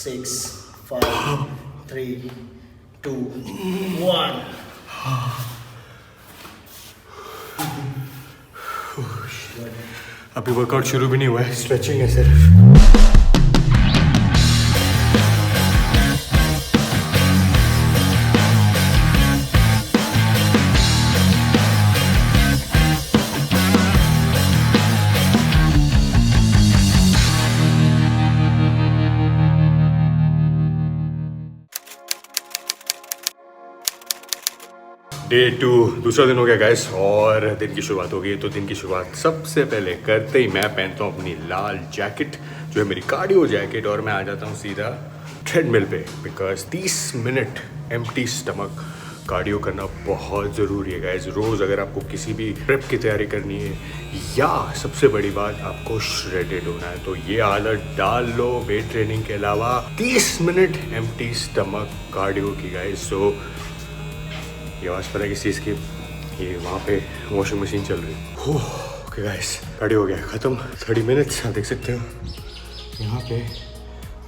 6, 5, 3, 2, 1. अभी वर्कआउट शुरू भी नहीं हुआ है, स्ट्रेचिंग है सिर्फ। डे 2 दूसरा दिन हो गया गाइस और दिन की शुरुआत हो गई। तो दिन की शुरुआत सबसे पहले करते ही मैं पहनता हूँ अपनी लाल जैकेट जो है मेरी कार्डियो जैकेट और मैं आ जाता हूँ सीधा ट्रेडमिल पे because 30 minute empty stomach cardio करना बहुत ज़रूरी है गाइस। रोज़ अगर आपको किसी भी प्रेप की तैयारी करनी है या सबसे बड़ी बात आपको श्रेडेड होना है तो ये आदत डाल लो वेट ट्रेनिंग के अलावा 30 मिनट एम्प्टी स्टमक कार्डियो की गाइस। सो ये आवाज़ पता है किस चीज़ की, ये वहाँ पे वॉशिंग मशीन चल रही है। ओके गाइस कार्डियो हो गया ख़त्म। 30 मिनट्स आप देख सकते हो यहाँ पे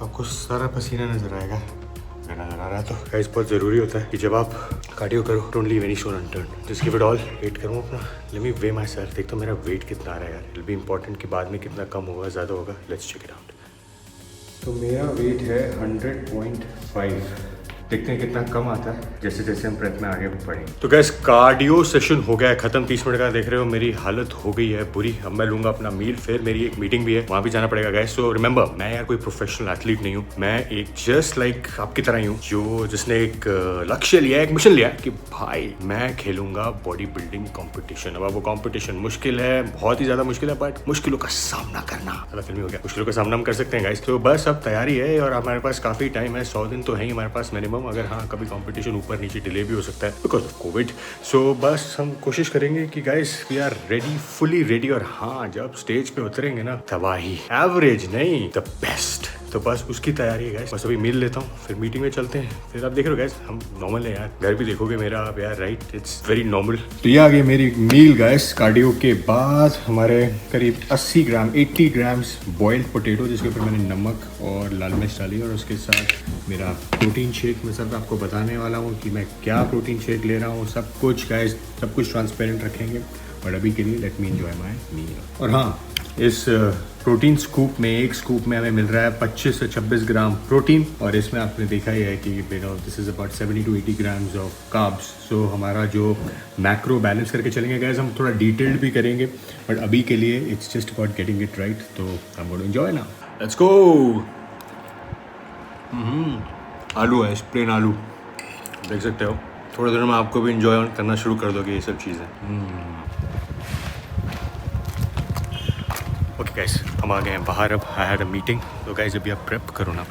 आपको सारा पसीना नज़र आएगा। अगर नज़र आ रहा है तो गाइस बहुत ज़रूरी होता है कि जब आप कार्डियो करो don't leave any stone unturned, just give it all. Weight करूँ अपना, let me way my self. देखता हूँ मेरा वेट कितना आ रहा है यार, इट विल बी इंपॉर्टेंट कि बाद में कितना कम होगा ज़्यादा होगा। Let's check it out. तो मेरा वेट है 100.5, देखते हैं कितना कम आता है जैसे जैसे हम प्रेप में आगे बढ़ेंगे। तो गैस कार्डियो सेशन हो गया है खत्म। 30 मिनट का देख रहे हो मेरी हालत हो गई है बुरी। अब मैं लूंगा अपना मील, फिर मेरी एक मीटिंग भी है वहाँ भी जाना पड़ेगा गैस। सो रिमेंबर मैं यार कोई प्रोफेशनल एथलीट नहीं हूँ, मैं एक जस्ट लाइक आपकी तरह ही हूँ जिसने एक लक्ष्य लिया, एक मिशन लिया कि भाई मैं खेलूंगा बॉडी बिल्डिंग कॉम्पिटिशन। अब वो कॉम्पिटिशन मुश्किल है, बहुत ही ज्यादा मुश्किल है, बट मुश्किलों का सामना करना ज़्यादा फिल्मी हो गया, मुश्किलों का सामना हम कर सकते हैं गाइस। तो बस अब तैयारी है और हमारे पास काफी टाइम है, 100 दिन तो है ही हमारे पास मिनिमम। अगर हाँ कभी कंपटीशन ऊपर नीचे डिले भी हो सकता है बिकॉज ऑफ कोविड। सो बस हम कोशिश करेंगे कि guys we are ready, fully ready. और हाँ जब स्टेज पे उतरेंगे ना तबाही, एवरेज नहीं द बेस्ट। तो बस उसकी तैयारी है गाइस। बस अभी मील लेता हूँ फिर मीटिंग में चलते हैं। फिर आप देख रहे हो गाइस हम नॉर्मल है यार, घर भी देखोगे मेरा आप यार, राइट, इट्स वेरी नॉर्मल। तो ये आ गई मेरी मील गाइस। कार्डियो के बाद हमारे करीब 80 ग्राम 80 ग्राम्स बॉइल्ड पोटैटो जिसके ऊपर मैंने नमक और लाल मिर्च डाली और उसके साथ मेरा प्रोटीन शेक। मैं सब आपको बताने वाला हूँ कि मैं क्या प्रोटीन शेक ले रहा हूँ, सब कुछ गाइस, सब कुछ ट्रांसपेरेंट रखेंगे। बट अभी के लिए लेट मी एंजॉय माय मील। और हाँ इस प्रोटीन स्कूप में, एक स्कूप में हमें मिल रहा है 25 से 26 ग्राम प्रोटीन और इसमें आपने देखा ही है कि this is about 70 to 80 grams of carbs. So हमारा जो मैक्रो बैलेंस करके चलेंगे गाइस, हम थोड़ा डिटेल्ड भी करेंगे बट अभी के लिए it's just about getting it right. तो I am going to enjoy now, let's go. आलू है, प्लेन आलू देख सकते हो। थोड़ी देर में आपको भी इंजॉय करना शुरू कर दोगे ये सब चीज़ें। ओके गाइस हम आ गए हैं बाहर। अब आई हैड अ मीटिंग। तो गाइस जब भी आप प्रेप करो ना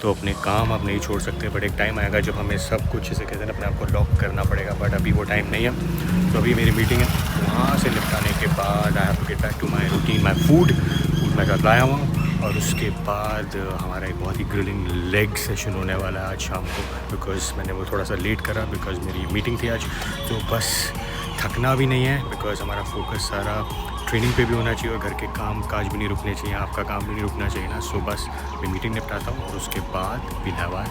तो अपने काम आप नहीं छोड़ सकते, बट एक टाइम आएगा जब हमें सब कुछ इसे कहते हैं अपने आप को लॉक करना पड़ेगा, बट अभी वो टाइम नहीं है। तो अभी मेरी मीटिंग है, वहाँ से निपटाने के बाद I have to get back to my routine, my food मैं घर लाया हुआ और उसके बाद हमारा एक बहुत ही ग्रिलिंग लेग सेशन होने वाला है आज शाम को बिकॉज मैंने वो थोड़ा सा लेट करा बिकॉज मेरी मीटिंग थी आज। तो बस थकना भी नहीं है बिकॉज हमारा फोकस सारा ट्रेनिंग पे भी होना चाहिए और घर के काम काज भी नहीं रुकने चाहिए, आपका काम भी नहीं रुकना चाहिए ना। सो बस मैं मीटिंग निपटाता हूँ और उसके बाद बिलावा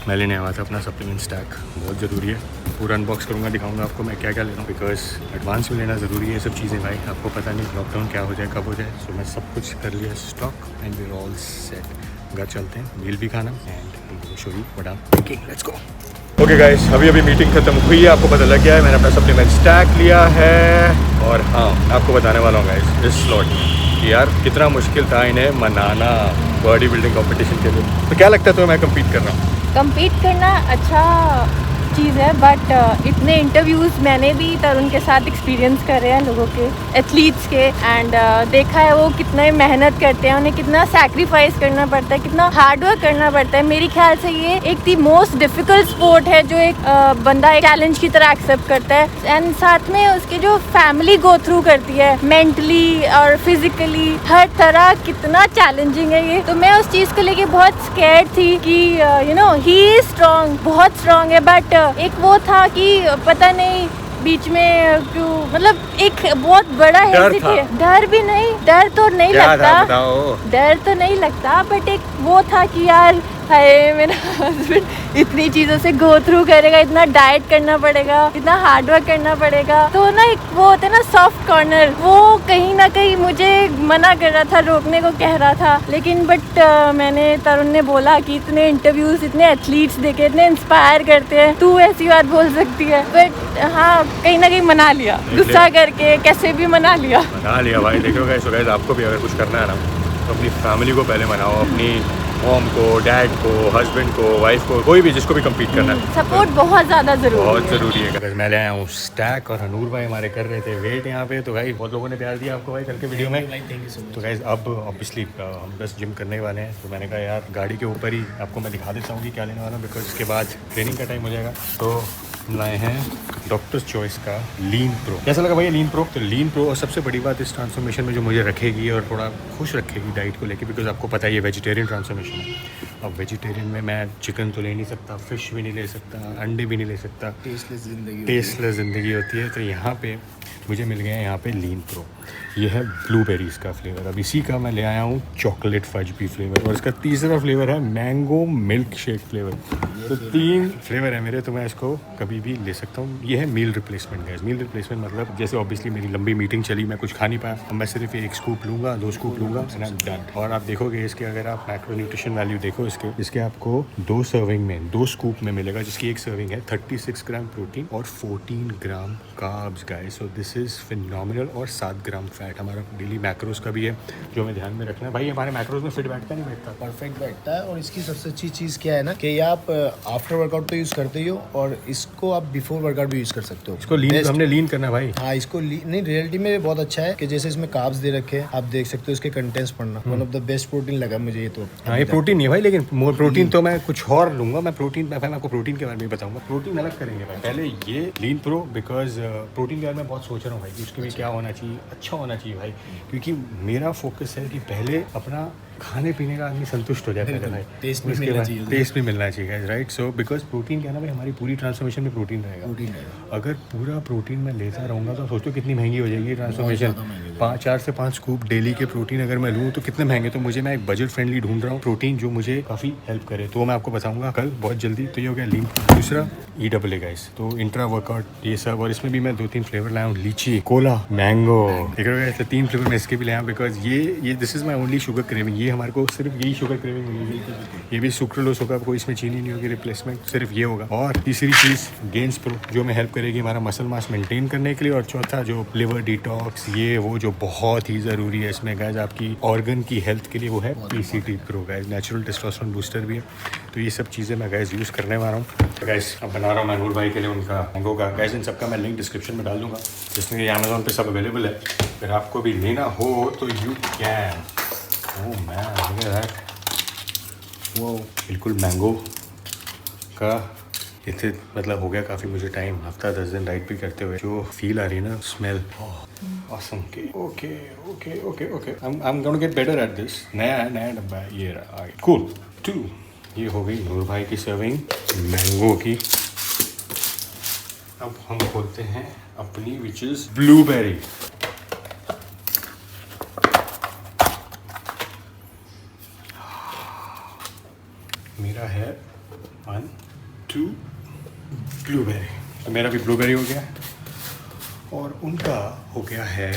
मैं लेने आया था अपना सप्लीमेंट स्टैक, बहुत ज़रूरी है। पूरा अनबॉक्स करूँगा, दिखाऊंगा आपको मैं क्या क्या ले रहा हूँ बिकॉज एडवांस में लेना ज़रूरी है ये सब चीज़ें भाई, आपको पता नहीं लॉकडाउन क्या हो जाए कब हो जाए। सो मैं सब कुछ कर लिया stock and we are all set. घर चलते हैं, मील भी खाना and show you what I am cooking, let's go. Okay guys अभी मीटिंग खत्म हुई है, आपको पता लग गया है मैंने अपना सप्लीमेंट स्टैक लिया है। और हाँ आपको बताने वाला हूँ गाइस इस स्लॉट कि यार कितना मुश्किल था इन्हें मनाना बॉडी बिल्डिंग कॉम्पिटिशन के लिए। तो क्या लगता है तुम्हें मैं कम्पीट कर रहा हूँ? कम्पीट करना अच्छा चीज़ है, बट इतने इंटरव्यूज़ मैंने भी तरुण के साथ एक्सपीरियंस करे हैं लोगों के, एथलीट्स के, एंड देखा है वो कितने मेहनत करते हैं, उन्हें कितना सैक्रिफाइस करना पड़ता है, कितना हार्ड वर्क करना पड़ता है। मेरे ख्याल से ये एक दी मोस्ट डिफिकल्ट स्पोर्ट है जो एक बंदा एक चैलेंज की तरह एक्सेप्ट करता है। एंड साथ में उसकी जो फैमिली गो थ्रू करती है मेंटली और फिजिकली, हर तरह कितना चैलेंजिंग है ये। तो मैं उस चीज़ को लेके बहुत स्कैर्ड थी कि you know he is strong, बहुत स्ट्रॉन्ग है, बट एक वो था कि पता नहीं बीच में क्यों, मतलब एक बहुत बड़ा डर भी नहीं, डर तो नहीं लगता, डर तो नहीं लगता, बट एक वो था कि यार हाय मेरा हस्बैंड इतनी चीज़ों से गो थ्रू करेगा, इतना डाइट करना पड़ेगा, इतना हार्ड वर्क करना पड़ेगा। तो ना एक वो होता है ना सॉफ्ट कॉर्नर, वो कहीं ना कहीं मुझे मना कर रहा था, रोकने को कह रहा था। लेकिन बट मैंने, तरुण ने बोला कि इतने इंटरव्यूज, इतने एथलीट्स देखे, इतने इंस्पायर करते हैं, तू ऐसी बात बोल सकती है। बट हाँ, कहीं ना कहीं मना लिया, गुस्सा करके कैसे भी मना लिया भाई। देखो गाइस, आपको भी अगर कुछ करना है ना तो अपनी फैमिली को पहले मनाओ, अपनी मॉम को, डैड को, हस्बैंड को, वाइफ को, कोई भी जिसको भी कम्पीट करना है। सपोर्ट बहुत ज़्यादा ज़रूरी है। मैं ले आया हूँ स्टैक, और हनूर भाई हमारे कर रहे थे वेट यहाँ पे। तो भाई बहुत लोगों ने प्यार दिया आपको भाई कल के वीडियो में। तो गाइस अब ऑब्वियसली हम बस जिम करने वाले हैं। तो मैंने कहा यार गाड़ी के ऊपर ही आपको मैं दिखा देता हूँ कि क्या लेने वाला हूँ, बिकॉज इसके बाद ट्रेनिंग का टाइम हो जाएगा। तो लाए हैं डॉक्टर चॉइस का लीन प्रो। कैसा लगा भैया लीन प्रो? तो लीन प्रो, और सबसे बड़ी बात इस ट्रांसफॉर्मेशन में जो मुझे रखेगी और थोड़ा खुश रखेगी डाइट को लेके, बिकॉज आपको पता ही है वेजिटेरियन ट्रांसफॉर्मेशन है। अब वेजिटेरियन में मैं चिकन तो ले नहीं सकता, फिश भी नहीं ले सकता, अंडे भी नहीं ले सकता, टेस्टलेस ज़िंदगी होती है। तो यहाँ पे मुझे मिल गया है यहाँ पे लीन प्रो। ये है ब्लूबेरीज़ का फ्लेवर। अब इसी का मैं ले आया हूँ चॉकलेट फज भी फ्लेवर, और इसका तीसरा फ्लेवर है मैंगो मिल्क शेक फ्लेवर। तो 3 फ्लेवर है मेरे, तो मैं इसको कभी भी ले सकता हूँ। ये है meal replacement guys. Meal replacement मतलब जैसे ऑब्वियसली मेरी लंबी मीटिंग चली, मैं कुछ खा नहीं पाया, अब मैं सिर्फ 1 स्कूप लूँगा, 2 स्कूप लूँगा, एंड आई एम डन। और आप देखोगे इसके, अगर आप मैक्रो न्यूट्रिशन वैल्यू देखो इसके आपको 2 सर्विंग में, 2 स्कूप में मिलेगा, जिसकी 1 सर्विंग है 36 ग्राम प्रोटीन और 14 ग्राम carbs guys. So this is phenomenal. और 7 ग्राम फैट। हमारा डेली मैक्रोज का भी है जो हमें ध्यान में रखना है। भाई हमारे मैक्रोज में फिट बैठता नहीं बैठता? परफेक्ट बैठता है। और इसकी सबसे अच्छी चीज़ क्या है ना कि आप आफ्टर वर्कआउट तो यूज़ करते ही हो, और इसको आप बिफोर वर्कआउट भी यूज़ कर सकते हो। इसको लीन, हमने लीन करना भाई। हाँ, इसको नहीं, रियलिटी में बहुत अच्छा है कि जैसे इसमें कार्ब्स दे रखे हैं, आप देख सकते हो इसके कंटेंट्स पढ़ना। One of the best protein लगा मुझे ये। तो हाँ, ये प्रोटीन नहीं है भाई, लेकिन मोर प्रोटीन तो मैं कुछ और लूँगा। मैं प्रोटीन, मैं आपको प्रोटीन के बारे में बताऊँगा। प्रोटीन अलग करेंगे भाई। पहले ये लीन प्रो, बिकॉज प्रोटीन के बारे में बहुत सोच रहा हूँ भाई कि उसके लिए क्या होना चाहिए, अच्छा होना चाहिए भाई। क्योंकि मेरा फोकस है कि पहले अपना खाने पीने का आदमी संतुष्ट हो जाए पहले भाई, टेस्ट भी मिलना चाहिए, टेस्ट भी मिलना चाहिए राइट। सो बिकॉज प्रोटीन क्या है ना भाई, हमारी पूरी ट्रांसफॉर्मेशन में प्रोटीन रहेगा। अगर पूरा प्रोटीन मैं लेता रहूँगा तो सोचो कितनी महंगी हो जाएगी ट्रांसफॉर्मेशन। 4 से 5 स्कूप डेली के प्रोटीन अगर मैं लूँ तो कितने महंगे। तो मुझे, मैं एक बजट फ्रेंडली ढूंढ रहा हूँ प्रोटीन जो मुझे काफ़ी हेल्प करे। तो मैं आपको बताऊँगा कल बहुत जल्दी। तो ये हो गया लीन। दूसरा EAA गाइस, तो इंट्रा वर्कआउट ये सब। और इसमें भी मैं 2-3 फ्लेवर लाया हूँ, लीची, कोला, मैंगो। देख रहे हो 3 फ्लेवर मैं इसके भी लाया हूँ, बिकॉज ये this is my only sugar craving. ये हमारे को सिर्फ यही शुगर क्रेविंग मिलेगी। ये भी सुक्रोलोस होगा, आपको इसमें चीनी नहीं होगी, रिप्लेसमेंट सिर्फ ये होगा। और तीसरी चीज़ गेन्स प्रो, जो हमें हेल्प करेगी हमारा मसल मास मेंटेन करने के लिए। और चौथा जो लिवर डिटॉक्स, ये वो जो बहुत ही ज़रूरी है इसमें गाइस आपकी ऑर्गन की हेल्थ के लिए, वो है PCT pro guys, natural testosterone booster भी है। तो ये सब चीज़ें मैं गाइस यूज़ करने वाला हूँ। तो गाइस अब बना रहा हूँ मैं नूर भाई के लिए उनका मैंगो का। गाइस इन सबका मैं लिंक डिस्क्रिप्शन में डाल दूँगा, जिसमें ये अमेज़ॉन पे सब अवेलेबल है। अगर आपको भी लेना हो तो यू कैन। ओह मैन, वो बिल्कुल मैंगो का इतने मतलब हो गया काफ़ी मुझे टाइम, हफ्ता 10 दिन राइड भी करते हुए। जो फील आ रही है ना, स्मेल ऑसम के। Okay okay okay okay, I am gonna get better at this. नया डब्बा है ये रहा। कूल 2। ये हो गई नूर भाई की सर्विंग मैंगो की। अब हम खोलते हैं अपनी, विच इज़ ब्लूबेरी। मेरा है 1 2 ब्लूबेरी। तो मेरा भी ब्लूबेरी हो गया और उनका हो गया है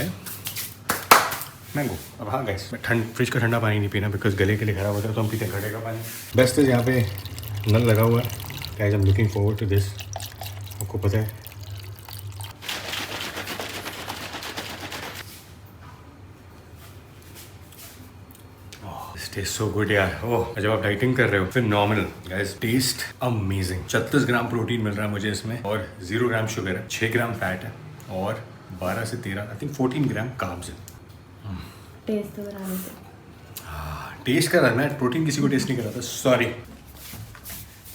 मैंगो। अब हाँ गाइस, फ्रिज का ठंडा पानी नहीं पीना, बिकॉज गले के लिए खराब होता है, तो हम पीते हैं घड़े का पानी। बेस्ट है यहाँ पे नल लगा हुआ है। Guys I am looking forward to this. आपको पता है टेस्ट सो गुड यार। ओह, जब आप डाइटिंग कर रहे हो फिर normal guys, taste amazing. 36 gram protein मिल रहा है मुझे इसमें और 0 ग्राम शुगर है, 6 ग्राम फैट है और 12 से 13 आई थिंक 14 ग्राम कार्ब्स है। टेस्ट तो बनाने से टेस्ट कर रहा है मैं, प्रोटीन किसी को टेस्ट नहीं कर रहा था, सॉरी।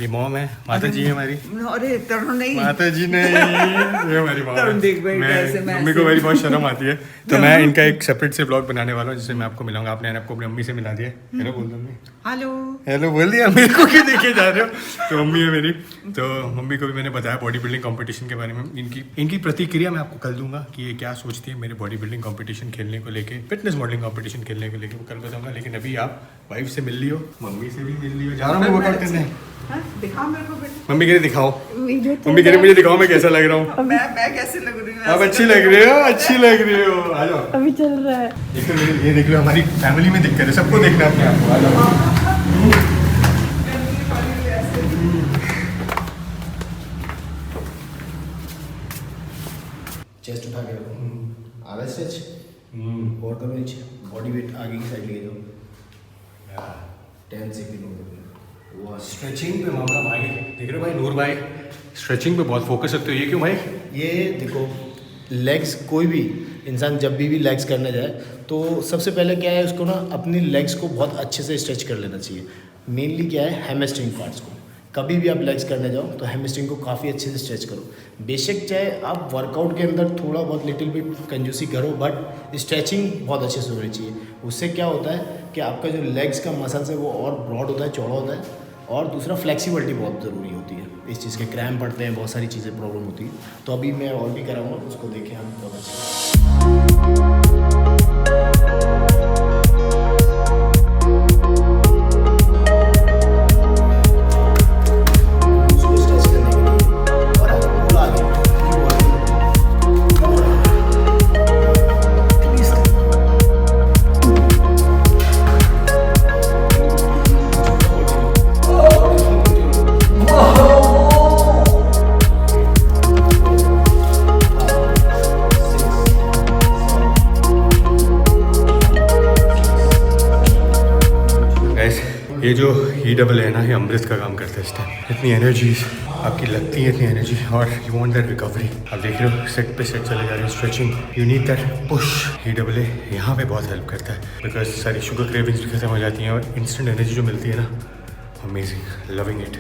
ये मॉम है, माता जी है हमारी। अरे तरुण नहीं, माता जी नहीं, ये हमारी मॉम तरुण देख भाई कैसे है। मम्मी को मेरी बहुत शर्म आती है, तो मैं इनका एक सेपरेट से ब्लॉग बनाने वाला हूँ जिससे मैं आपको मिलाऊंगा। आपने आपको अपनी मम्मी से मिला दिया। हेलो बोल दो मम्मी। हेलो हेलो बोल दिया, मेरे को क्यों देखे जा रहे हो? तो मम्मी है मेरी, तो मम्मी को भी मैंने बताया बॉडी बिल्डिंग कंपटीशन के बारे में। इनकी प्रतिक्रिया मैं आपको कल दूंगा कि ये क्या सोचती है मेरे बॉडी बिल्डिंग कंपटीशन खेलने को लेके, फिटनेस मॉडलिंग कंपटीशन खेलने को लेके, वो कल बताऊंगा। लेकिन अभी आप वाइफ से मिल लियो, मम्मी से भी मिल लियो। जा रहा हूँ वर्कआउट करने। दिखाओ मेरे को बेटा, मम्मी कह रही दिखाओ, वीडियो मम्मी कह रही मुझे दिखाओ मैं कैसा लग रहा हूँ। मैं कैसे लग रही हूँ? आप अच्छी लग रहे हो, अच्छी लग रही हो, आ जाओ। अभी चल रहा है। देखो ये देख लो, हमारी फैमिली में दिक्कत है, सबको देखना अपने आप को, आ जाओ। चेस्ट उठा के रखो, आधा स्ट्रेच और करो नीचे, बॉडी वेट आगे की साइड ले जाओ, 10 सेकंड। स्ट्रेचिंग पे मामला भाई, देख रहे हो भाई, नूर भाई स्ट्रेचिंग पे बहुत फोकस रखते हो। ये क्यों भाई? ये देखो, लेग्स कोई भी इंसान जब भी लेग्स करने जाए तो सबसे पहले क्या है, उसको ना अपनी लेग्स को बहुत अच्छे से स्ट्रेच कर लेना चाहिए। मेनली क्या है, हैमस्ट्रिंग पार्ट्स को। कभी भी आप लेग्स करने जाओ तो हैमस्ट्रिंग को काफ़ी अच्छे से स्ट्रेच करो। बेशक चाहे आप वर्कआउट के अंदर थोड़ा बहुत लिटिल बिट कंजूसी करो, बट स्ट्रेचिंग बहुत अच्छे से होनी चाहिए। उससे क्या होता है कि आपका जो लेग्स का मसल्स है वो और ब्रॉड होता है, चौड़ा होता है। और दूसरा फ्लेक्सिबिलिटी बहुत ज़रूरी होती है, इस चीज़ के क्रैम्प पड़ते हैं, बहुत सारी चीज़ें प्रॉब्लम होती है। तो अभी मैं और भी कराऊंगा, उसको देखें हम बहुत अच्छा। ये जो E है ना, ये अमृत का काम करता है इस टाइम। इतनी एनर्जीज आपकी लगती है, इतनी एनर्जी, और यू वांट दैट रिकवरी। आप देख रहे हो सेट पे सेट चले जा रहे हैं, stretching, you need that push. E यहाँ पे बहुत हेल्प करता है बिकॉज सारी शुगर क्रेविंग्स भी खत्म हो जाती हैं और इंस्टेंट एनर्जी जो मिलती है ना, अमेजिंग, लविंग इट।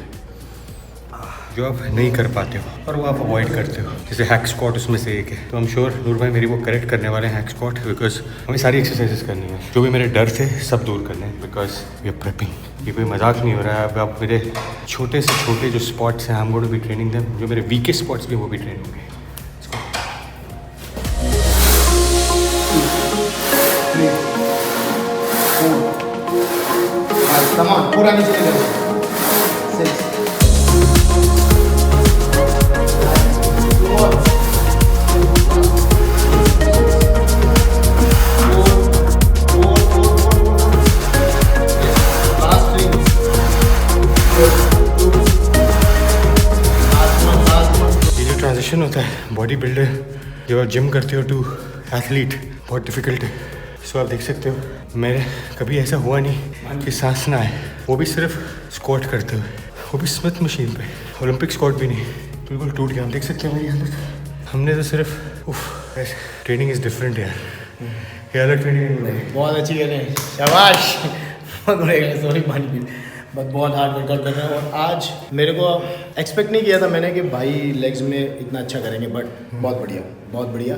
जो आप नहीं कर पाते हो और वो आप अवॉइड करते हो, जैसे हैक स्क्वाट उसमें से एक है। तो हम श्योर नूर भाई मेरी वो करेक्ट करने वाले हैं हैक स्क्वाट, बिकॉज हमें सारी एक्सरसाइजेस करनी है। जो भी मेरे डर थे सब दूर करने हैं, बिकॉज वी आर प्रेपिंग। ये कोई मजाक नहीं हो रहा है। अब मेरे छोटे से छोटे जो स्पॉट्स हैं, I am going to be training them. जो मेरे वीकेस्ट स्पॉट्स भी वो भी ट्रेन होंगे। पूरा नीचे ट्रांजिशन होता है बॉडी बिल्डर जब आप जिम करते हो टू एथलीट, बहुत डिफिकल्ट है। सो आप देख सकते हो मेरे कभी ऐसा हुआ नहीं कि सांस ना आए, वो भी सिर्फ स्क्वाट करते हुए, वो भी स्मिथ मशीन पे। ओलंपिक स्क्वाट भी नहीं, बिल्कुल टूट गया। आप देख सकते हो मेरी हालत। हमने तो सिर्फ ट्रेनिंग इज़ डिफरेंट यार, ये अलग ट्रेनिंग। बहुत अच्छी करें, शाबाश। सॉरी पानी, बट बहुत हार्ड वर्कआउट कर रहे हैं। और आज मेरे को एक्सपेक्ट नहीं किया था मैंने कि भाई लेग्स में इतना अच्छा करेंगे, बट बहुत बढ़िया, बहुत बढ़िया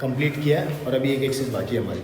कंप्लीट किया है। और अभी एक एक्सरसाइज बाकी है हमारी।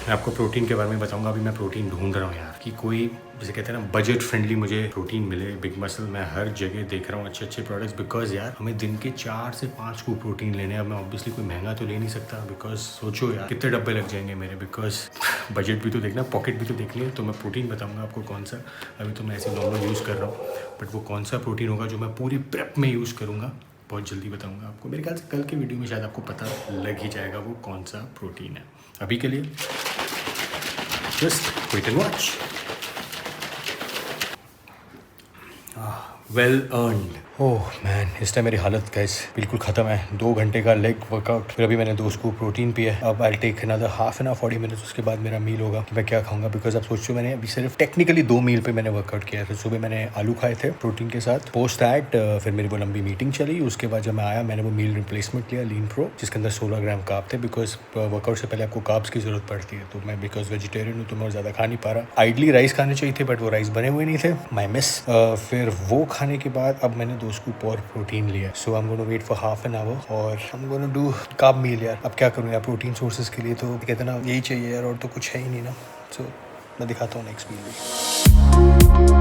मैं आपको प्रोटीन के बारे में बताऊंगा। अभी मैं प्रोटीन ढूंढ रहा हूँ यार, कि कोई जैसे कहते हैं ना बजट फ्रेंडली मुझे प्रोटीन मिले। बिग मसल मैं हर जगह देख रहा हूँ अच्छे अच्छे प्रोडक्ट्स, बिकॉज यार हमें दिन के 4 से 5 को प्रोटीन लेने हैं। अब मैं ऑब्वियसली कोई महंगा तो ले नहीं सकता, बिकॉज सोचो यार कितने डब्बे लग जाएंगे मेरे, बिकॉज बजट भी तो देखना, पॉकेट भी तो देखनी है। तो मैं प्रोटीन बताऊँगा आपको कौन सा। अभी तो मैं ऐसे नॉर्मल यूज़ कर रहा हूँ, बट वो कौन सा प्रोटीन होगा जो मैं पूरी प्रेप में यूज़ करूँगा, बहुत जल्दी बताऊँगा आपको। मेरे ख्याल से कल के वीडियो में शायद आपको पता लग ही जाएगा वो कौन सा प्रोटीन है। अभी के लिए just wait and watch. Well earned. Oh man, इस टाइम मेरी हालत गाइस बिल्कुल ख़त्म है। 2 घंटे का लेग वर्कआउट, फिर अभी मैंने 2 स्कूप प्रोटीन पिया है। अब I take another half an hour 40 minutes, उसके बाद मेरा मील होगा कि मैं क्या खाऊंगा। बिकॉज अब सोचो मैंने अभी सिर्फ टेक्निकली 2 मील पे मैंने वर्कआउट किया था। सुबह मैंने आलू खाए थे प्रोटीन के साथ, पोस्ट दैट फिर मेरी वो लंबी मीटिंग चली। उसके बाद जब मैं आया मैंने वो मील रिप्लेसमेंट लिया लीन प्रो, जिसके अंदर 16 ग्राम कार्ब थे। बिकॉज वर्कआउट से पहले आपको कार्ब्स की जरूरत पड़ती है, तो मैं बिकॉज वेजिटेरियन हूँ तो मैं ज़्यादा खा नहीं पा रहा। आइडली राइस खाने चाहिए थे बट वो राइस बने हुए नहीं थे, माई मिस। फिर वो खाने के बाद अब मैंने 2 स्कूप और प्रोटीन लिया। So I am gonna wait for half an hour और I am gonna do carb meal यार। अब क्या करूँ यार, प्रोटीन सोर्सेज के लिए तो कहते ना यही चाहिए यार, और तो कुछ है ही नहीं ना। सो मैं दिखाता हूँ नेक्स्ट मील।